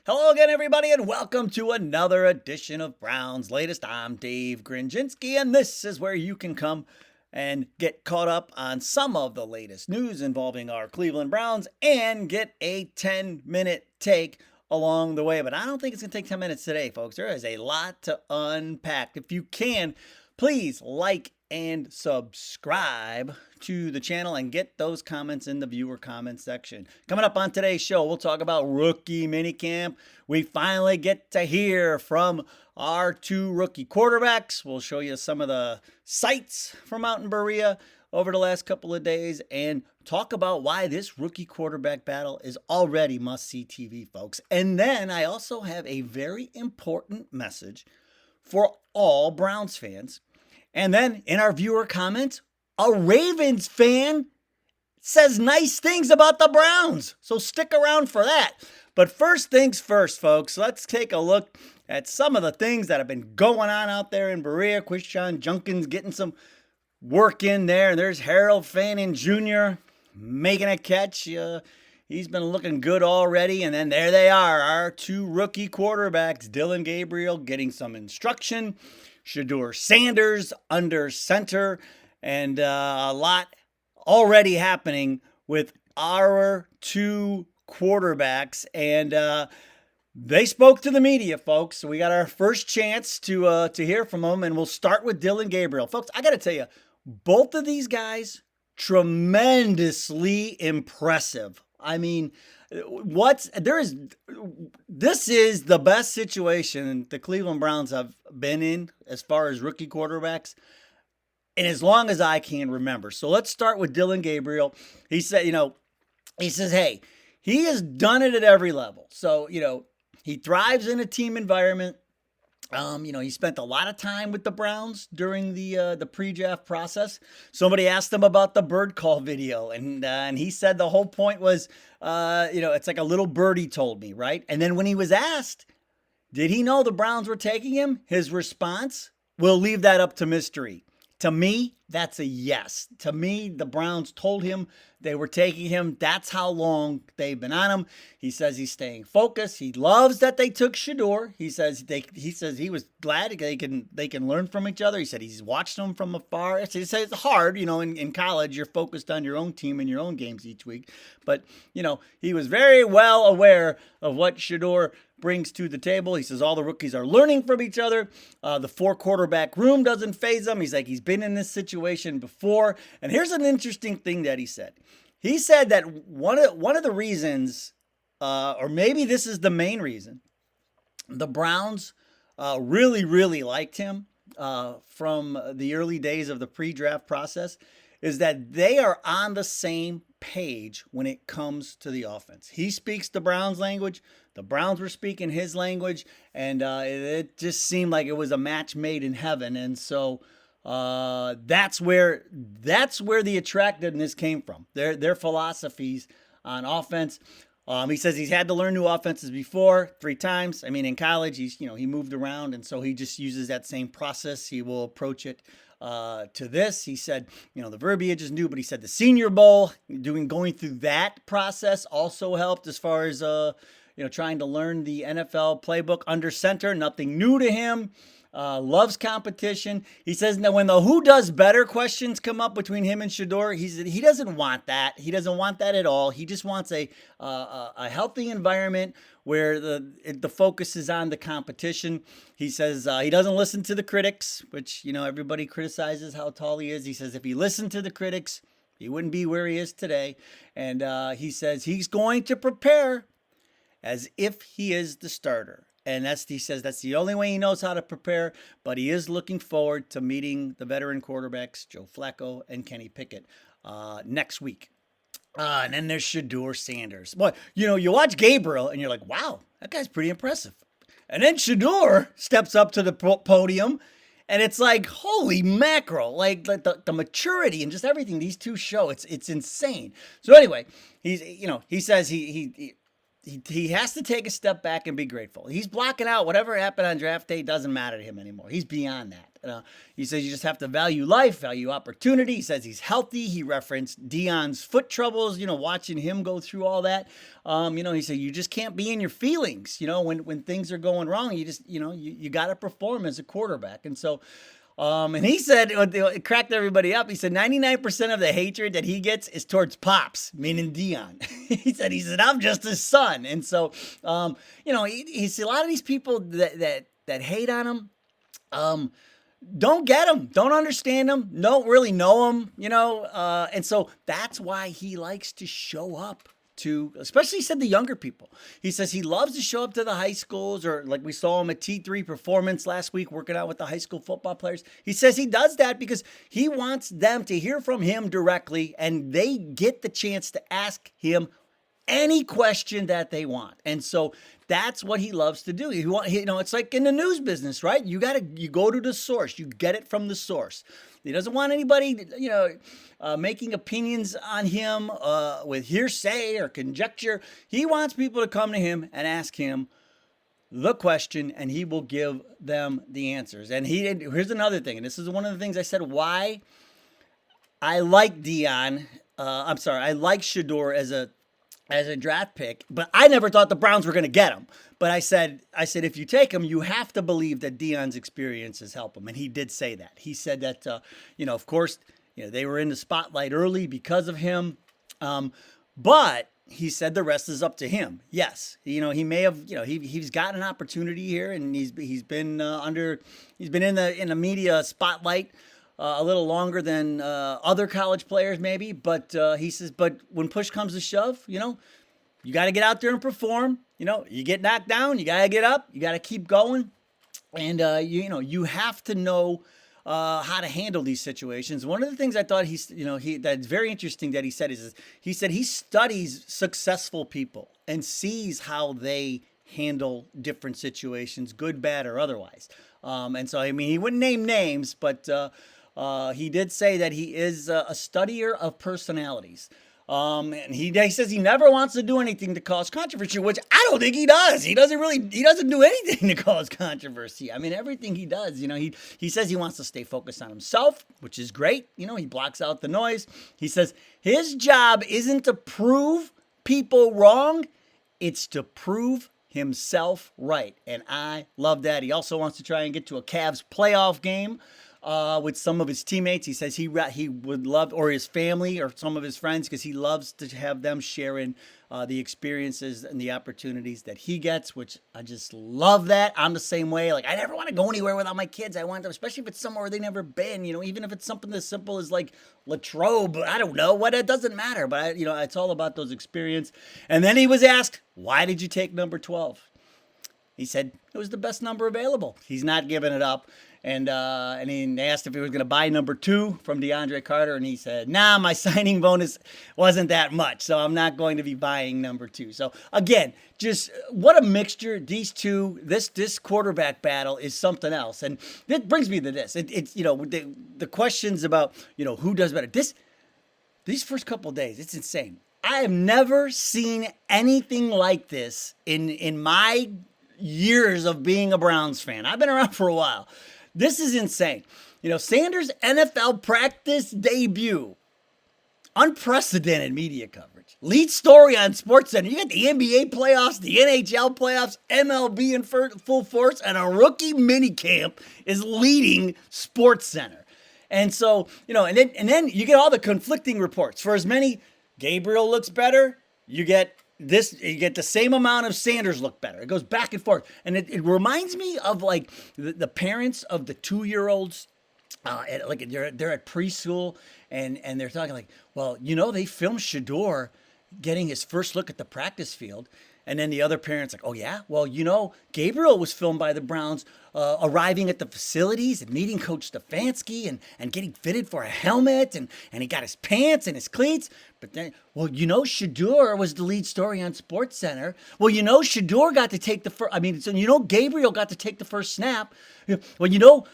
Hello again, everybody, and welcome to another edition of Browns Latest. I'm Dave Grendzynski, and this is where you can come and get caught up on some of the latest news involving our Cleveland Browns and get a 10-minute take along the way. But I don't think it's going to take 10 minutes today, folks. There is a lot to unpack. If you can, please like and subscribe to the channel and get those comments in the viewer comment section. Coming up on today's show, we'll talk about rookie minicamp. We finally get to hear from our two rookie quarterbacks. We'll show you some of the sights from out in Berea over the last couple of days and talk about why this rookie quarterback battle is already must-see TV, folks. And then I also have a very important message for all Browns fans. And then in our viewer comments, a Ravens fan says nice things about the Browns. So stick around for that. But first things first, folks, let's take a look at some of the things that have been going on out there in Berea. Christian Junkins getting some work in there. And there's Harold Fannin Jr. making a catch. He's been looking good already. And then there they are, our two rookie quarterbacks, Dillon Gabriel getting some instruction. Shedeur Sanders under center, and a lot already happening with our two quarterbacks. And they spoke to the media, folks. So we got our first chance to hear from them, and we'll start with Dillon Gabriel. Folks, I got to tell you, both of these guys, tremendously impressive. I mean, this is the best situation the Cleveland Browns have been in as far as rookie quarterbacks, and as long as I can remember. So let's start with Dillon Gabriel. He said, he says, hey, he has done it at every level. So, he thrives in a team environment. He spent a lot of time with the Browns during the pre-draft process. Somebody asked him about the bird call video, and he said the whole point was, it's like a little birdie told me, right? And then when he was asked, did he know the Browns were taking him? His response, we'll leave that up to mystery. To me, that's a yes. To me, the Browns told him they were taking him. That's how long they've been on him. He says he's staying focused. He loves that they took Shedeur. He says he was glad they can learn from each other. He said he's watched them from afar. He says it's hard, in college you're focused on your own team and your own games each week. But, he was very well aware of what Shedeur brings to the table. He says all the rookies are learning from each other. The 4-quarterback room doesn't faze him. He's like, he's been in this situation before. And here's an interesting thing that he said. He said that one of the reasons, or maybe this is the main reason, the Browns really, really liked him from the early days of the pre-draft process, is that they are on the same page when it comes to the offense. He speaks the Browns language. The Browns were speaking his language, and it just seemed like it was a match made in heaven. And so that's where the attractiveness came from. Their philosophies on offense. He says he's had to learn new offenses before 3 times. I mean, in college, he moved around, and so he just uses that same process. He will approach it to this. He said, the verbiage is new, but he said the Senior Bowl, going through that process also helped as far as trying to learn the NFL playbook under center. Nothing new to him. Loves competition. He says now when the who does better questions come up between him and Shedeur, he doesn't want that. He doesn't want that at all. He just wants a healthy environment where the focus is on the competition. He says he doesn't listen to the critics, which everybody criticizes how tall he is. He says if he listened to the critics, he wouldn't be where he is today. And he says he's going to prepare as if he is the starter. And he says that's the only way he knows how to prepare, but he is looking forward to meeting the veteran quarterbacks, Joe Flacco and Kenny Pickett, next week. And then there's Shedeur Sanders. Boy, you watch Gabriel and you're like, wow, that guy's pretty impressive. And then Shedeur steps up to the podium, and it's like, holy mackerel, like the maturity and just everything these two show, it's insane. So anyway, he says he has to take a step back and be grateful. He's blocking out whatever happened on draft day. Doesn't matter to him anymore. He's beyond that. He says you just have to value life, value opportunity. He says he's healthy. He referenced Dion's foot troubles, watching him go through all that. He said you just can't be in your feelings, when things are going wrong. You just, you got to perform as a quarterback. And so, and he said, it cracked everybody up. He said 99% of the hatred that he gets is towards Pops, meaning Dion. he said, I'm just his son. And so, he said a lot of these people that hate on him, don't get him, don't understand him, don't really know him, and so that's why he likes to show up to, especially he said the younger people. He says he loves to show up to the high schools, or like we saw him at T3 Performance last week working out with the high school football players. He says he does that because he wants them to hear from him directly and they get the chance to ask him any question that they want. And so that's what he loves to do. It's like in the news business, right? You go to the source. You get it from the source. He doesn't want anybody, making opinions on him with hearsay or conjecture. He wants people to come to him and ask him the question, and he will give them the answers. And here's another thing, and this is one of the things I said why I like Dion. I like Shedeur as a draft pick, but I never thought the Browns were going to get him. But I said, if you take him, you have to believe that Dion's experiences help him. And he did say that. He said that, of course, they were in the spotlight early because of him. But he said the rest is up to him. Yes. He may have, he's got an opportunity here, and he's been in the media spotlight a little longer than other college players maybe, but he says, but when push comes to shove, you got to get out there and perform. You get knocked down, you got to get up, you got to keep going, and you have to know how to handle these situations. One of the things I thought that's very interesting that he said is he said he studies successful people and sees how they handle different situations, good, bad, or otherwise. And so he wouldn't name names, but he did say that he is a studier of personalities. And he says he never wants to do anything to cause controversy, which I don't think he does. He doesn't do anything to cause controversy. Everything he does, he says he wants to stay focused on himself, which is great. He blocks out the noise. He says his job isn't to prove people wrong. It's to prove himself right. And I love that. He also wants to try and get to a Cavs playoff game with some of his teammates. He says he would love, or his family or some of his friends, because he loves to have them sharing the experiences and the opportunities that he gets, which I just love that. I'm the same way. Like, I never want to go anywhere without my kids. I want them, especially if it's somewhere they've never been, even if it's something as simple as like Latrobe, I don't know what, it doesn't matter, but it's all about those experiences. And then he was asked, why did you take number 12? He said it was the best number available. He's not giving it up. And he asked if he was going to buy number 2 from DeAndre Carter, and he said, nah, my signing bonus wasn't that much, so I'm not going to be buying number 2. So again, just what a mixture. These two, this quarterback battle is something else. And that brings me to this. It's the questions about, who does better. These first couple of days, it's insane. I have never seen anything like this in my years of being a Browns fan. I've been around for a while. This is insane. Sanders' NFL practice debut. Unprecedented media coverage. Lead story on SportsCenter. You got the NBA playoffs, the NHL playoffs, MLB in full force, and a rookie minicamp is leading SportsCenter. And so, and then you get all the conflicting reports. For as many, Gabriel looks better, you get the same amount of Sanders look better. It goes back and forth. And it reminds me of like the parents of the 2-year-olds, they're at preschool and they're talking like, well, they filmed Shedeur getting his first look at the practice field. And then the other parent's like, oh yeah? Well, Gabriel was filmed by the Browns arriving at the facilities and meeting Coach Stefanski and getting fitted for a helmet and he got his pants and his cleats. But then, well, Shedeur was the lead story on SportsCenter. Well, Shedeur got to take the first, Gabriel got to take the first snap. Well,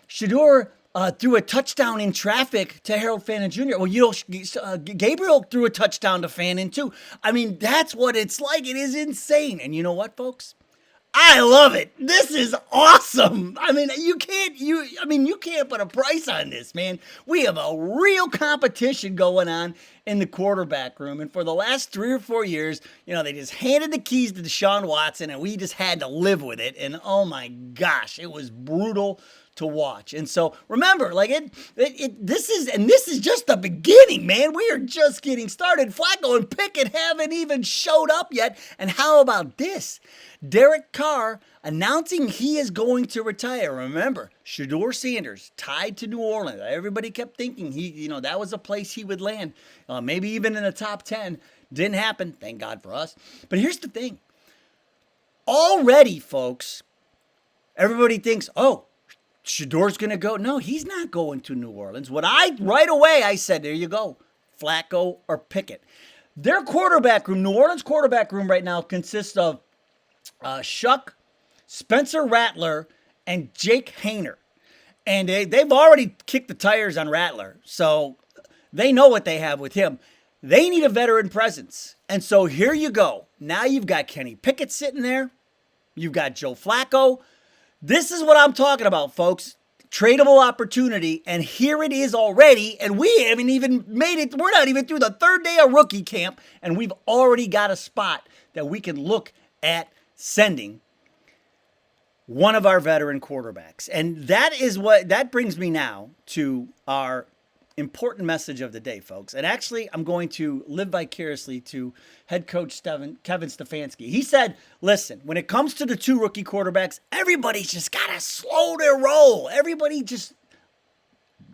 Shedeur threw a touchdown in traffic to Harold Fannin Jr. Well, Gabriel threw a touchdown to Fannin too. That's what it's like. It is insane. And you know what, folks? I love it. This is awesome. I mean, you can't put a price on this, man. We have a real competition going on in the quarterback room. And for the last 3 or 4 years, they just handed the keys to Deshaun Watson and we just had to live with it. And oh my gosh, it was brutal to watch. And so remember, this is just the beginning, man. We are just getting started. Flacco and Pickett haven't even showed up yet. And how about this? Derek Carr announcing he is going to retire. Remember, Shedeur Sanders tied to New Orleans. Everybody kept thinking that was a place he would land, maybe even in the top 10. Didn't happen. Thank God for us. But here's the thing. Already, folks, everybody thinks, oh, Shedeur's going to go. No, he's not going to New Orleans. Right away, I said, there you go, Flacco or Pickett. Their quarterback room, New Orleans quarterback room right now consists of Shuck, Spencer Rattler, and Jake Haener. And they've already kicked the tires on Rattler, so they know what they have with him. They need a veteran presence. And so here you go. Now you've got Kenny Pickett sitting there. You've got Joe Flacco. This is what I'm talking about, folks. Tradable opportunity, and here it is already, and we haven't even made it. We're not even through the third day of rookie camp, and we've already got a spot that we can look at sending one of our veteran quarterbacks. And that brings me now to our important message of the day, folks. And actually, I'm going to live vicariously to head coach Kevin Stefanski. He said, listen, when it comes to the two rookie quarterbacks, everybody's just got to slow their roll. Everybody just,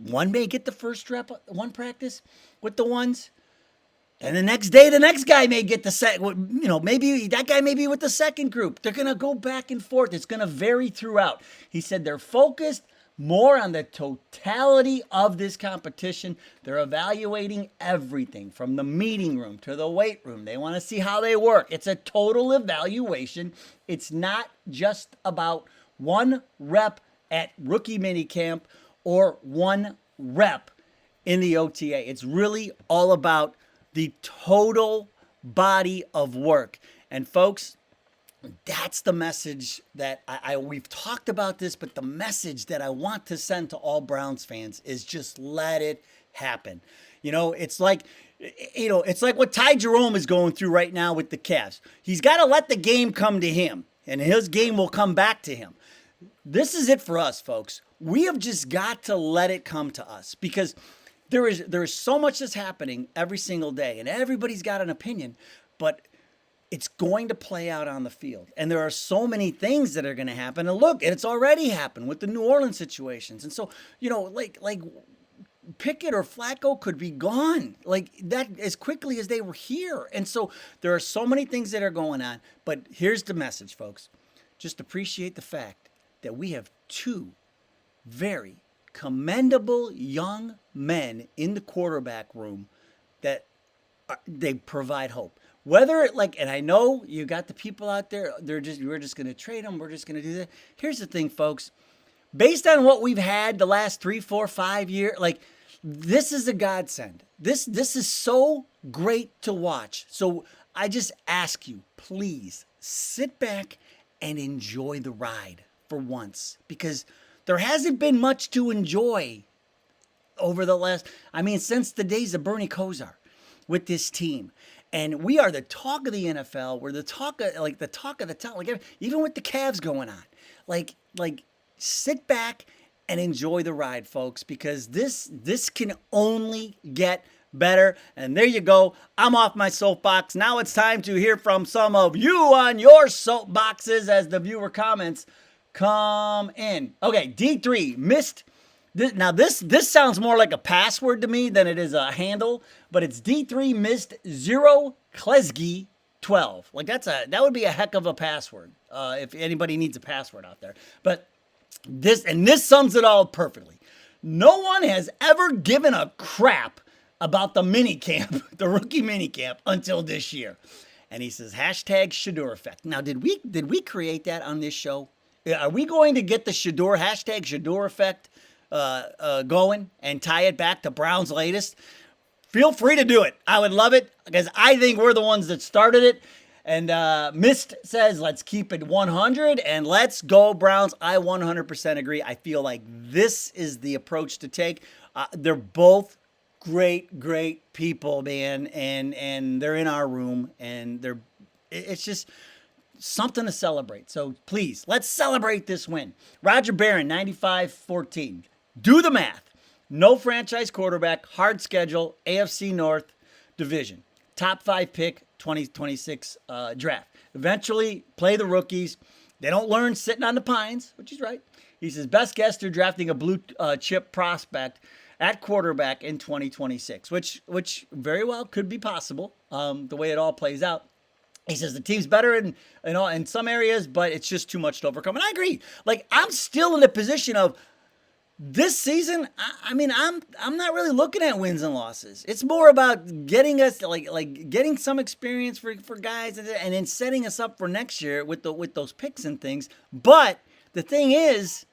one may get the first rep, one practice with the ones. And the next day, the next guy may get the second, maybe that guy may be with the second group. They're going to go back and forth. It's going to vary throughout. He said they're focused more on the totality of this competition. They're evaluating everything from the meeting room to the weight room. They want to see how they work. It's a total evaluation. It's not just about one rep at rookie minicamp or one rep in the OTA. It's really all about the total body of work. And folks, that's the message that we've talked about this, but the message that I want to send to all Browns fans is just let it happen. It's like what Ty Jerome is going through right now with the Cavs. He's got to let the game come to him, and his game will come back to him. This is it for us, folks. We have just got to let it come to us, because there is so much that's happening every single day, and everybody's got an opinion, but it's going to play out on the field. And there are so many things that are going to happen. And look, it's already happened with the New Orleans situations. And so, like Pickett or Flacco could be gone like that as quickly as they were here. And so there are so many things that are going on. But here's the message, folks. Just appreciate the fact that we have two very commendable young men in the quarterback room that they provide hope. Whether and I know you got the people out there, we're just going to trade them. We're just going to do that. Here's the thing, folks. Based on what we've had the last 3, 4, 5 years, this is a godsend. This is so great to watch. So I just ask you, please sit back and enjoy the ride for once, because there hasn't been much to enjoy over since the days of Bernie Kosar with this team. And we are the talk of the NFL. We're the talk of the town. Even with the Cavs going on, sit back and enjoy the ride, folks, because this can only get better. And there you go. I'm off my soapbox. Now it's time to hear from some of you on your soapboxes as the viewer comments come in. Okay, D3 missed. Now this sounds more like a password to me than it is a handle, but it's D3 missed 0 Klesgy 12. That would be a heck of a password if anybody needs a password out there. But this sums it all perfectly. No one has ever given a crap about the minicamp, the rookie minicamp, until this year. And he says #Shedeur effect. Now, did we create that on this show? Are we going to get the Shedeur #Shedeur effect going and tie it back to Brown's latest? Feel free to do it. I would love it, because I think we're the ones that started it. And Mist says, let's keep it 100 and let's go Browns. I 100% agree. I feel like this is the approach to take. They're both great people, man, and they're in our room, and it's just something to celebrate. So please, let's celebrate this win. Roger Barron, 95-14. Do the math. No franchise quarterback, hard schedule, AFC North division. Top 5 pick, 2026 draft. Eventually, play the rookies. They don't learn sitting on the pines, which is right. He says, best guess they're drafting a blue chip prospect at quarterback in 2026, which very well could be possible, the way it all plays out. He says the team's better in some areas, but it's just too much to overcome. And I agree. Like, I'm still in the position of this season. I mean, I'm not really looking at wins and losses. It's more about getting us like getting some experience for guys, and then setting us up for next year with those picks and things. But the thing is,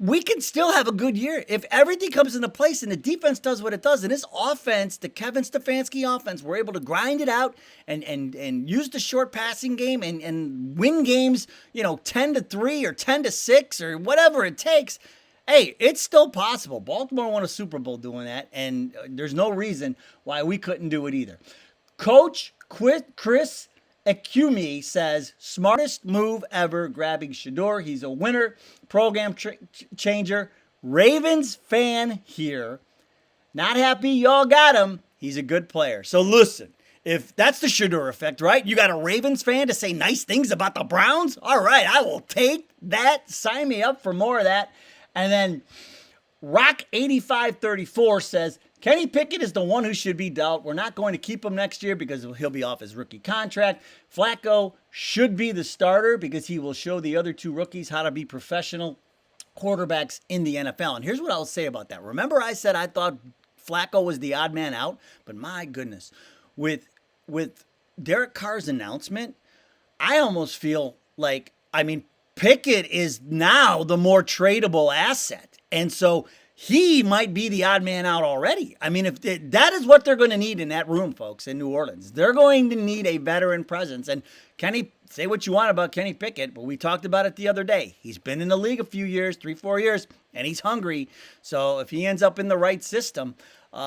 we can still have a good year if everything comes into place and the defense does what it does. And this offense, the Kevin Stefanski offense, we're able to grind it out and use the short passing game and win games, 10-3 or 10-6 or whatever it takes. Hey, it's still possible. Baltimore won a Super Bowl doing that, and there's no reason why we couldn't do it either. Coach Chris Akumi says, smartest move ever, grabbing Shador. He's a winner, program changer. Ravens fan here. Not happy y'all got him. He's a good player. So listen, if that's the Shador effect, right? You got a Ravens fan to say nice things about the Browns? All right, I will take that. Sign me up for more of that. And then Rock8534 says, Kenny Pickett is the one who should be dealt. We're not going to keep him next year because he'll be off his rookie contract. Flacco should be the starter because he will show the other two rookies how to be professional quarterbacks in the NFL. And here's what I'll say about that. Remember I said I thought Flacco was the odd man out? But my goodness, with Derek Carr's announcement, I almost feel like, Pickett is now the more tradable asset. And so he might be the odd man out already. If that is what they're going to need in that room, folks, in New Orleans. They're going to need a veteran presence. And Kenny, say what you want about Kenny Pickett, but we talked about it the other day. He's been in the league a few years, 3-4 years, and he's hungry. So if he ends up in the right system, who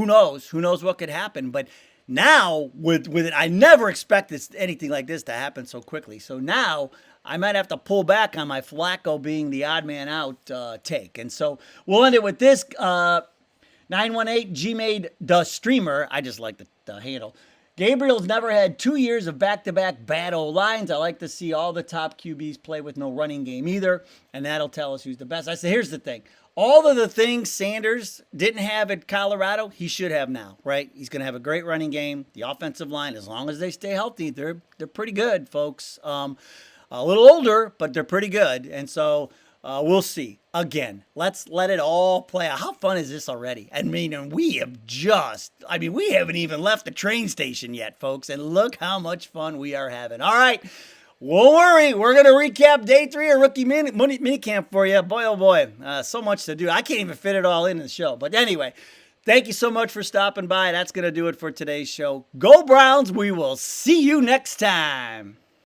knows? Who knows what could happen? But now, with it, I never expected anything like this to happen so quickly. So now I might have to pull back on my Flacco being the odd man out take. And so we'll end it with this. 918 G-Made the Streamer. I just like the handle. Gabriel's never had 2 years of back-to-back bad O-lines. I like to see all the top QBs play with no running game either, and that'll tell us who's the best. I say, here's the thing. All of the things Sanders didn't have at Colorado, he should have now, right? He's going to have a great running game. The offensive line, as long as they stay healthy, they're pretty good, folks. A little older, but they're pretty good. And so we'll see. Again, let's let it all play out. How fun is this already? We haven't even left the train station yet, folks. And look how much fun we are having. All right. Won't worry, we're going to recap day 3 of rookie mini camp for you. Boy, oh boy, so much to do. I can't even fit it all in the show. But anyway, thank you so much for stopping by. That's going to do it for today's show. Go Browns. We will see you next time.